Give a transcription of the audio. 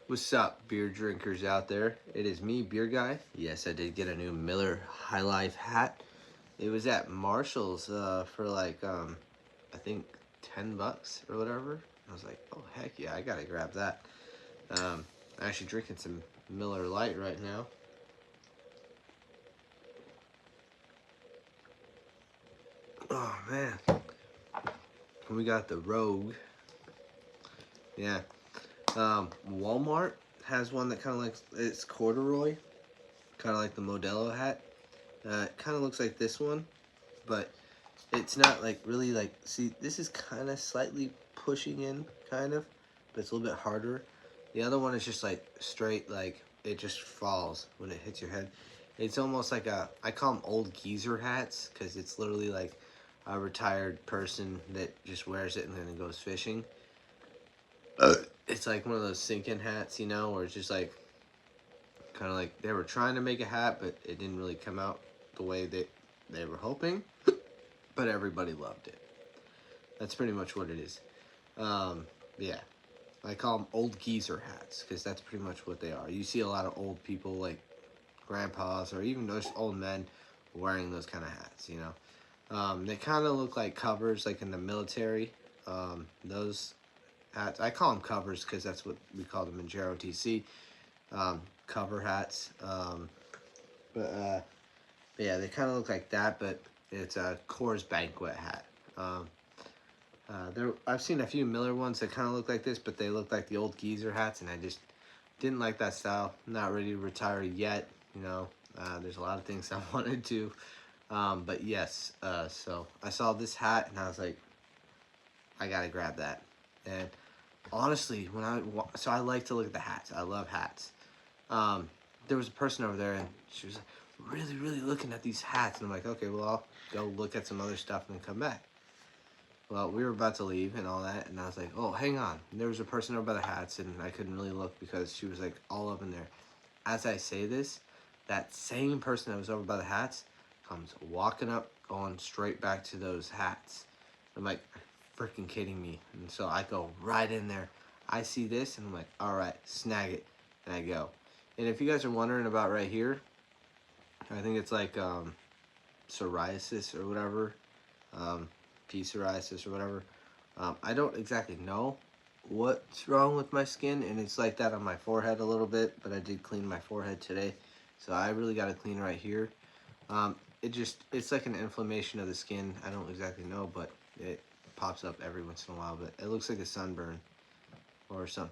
What's up, beer drinkers out there? It is me, Beer Guy. Yes, I did get a new Miller High Life hat. It was at Marshall's for like I think $10 or whatever. I was like, oh heck yeah, I gotta grab that. I'm actually drinking some Miller Lite right now. Oh man, we got the Rogue. Yeah. Walmart has one that kind of like it's corduroy, kind of like the Modelo hat. It kind of looks like this one, but it's not like really like, see, this is kind of slightly pushing in, kind of, but it's a little bit harder. The other one is just like straight, like it just falls when it hits your head. It's almost like I call them old geezer hats, because it's literally like a retired person that just wears it and then goes fishing. It's like one of those sinking hats, where it's just like kind of like they were trying to make a hat, but it didn't really come out the way that they were hoping, but everybody loved it. That's pretty much what it is. Yeah, I call them old geezer hats, because that's pretty much what they are. You see a lot of old people, like grandpas or even those old men, wearing those kind of hats. They kind of look like covers, like in the military. Those hats, I call them covers because that's what we call them in JROTC. Cover hats. But yeah, they kind of look like that, but it's a Coors Banquet hat. I've seen a few Miller ones that kind of look like this, but they look like the old geezer hats, and I just didn't like that style. I'm not ready to retire yet. There's a lot of things I wanted to. But yes, so I saw this hat, and I was like, I gotta grab that. And honestly, so I like to look at the hats. I love hats. There was a person over there, and she was really, really looking at these hats, and I'm like, okay, well, I'll go look at some other stuff and then come back. Well, we were about to leave and all that, and I was like, oh, hang on. And there was a person over by the hats, and I couldn't really look because she was like all up in there. As I say this, that same person that was over by the hats comes walking up, going straight back to those hats. I'm like, freaking kidding me. And so I go right in there. I see this, and I'm like, all right, snag it. And I go. And if you guys are wondering about right here, I think it's like psoriasis or whatever. P psoriasis or whatever. I don't exactly know what's wrong with my skin, and it's like that on my forehead a little bit, but I did clean my forehead today, so I really got to clean right here. It's like an inflammation of the skin. I don't exactly know, but it pops up every once in a while, but it looks like a sunburn or something.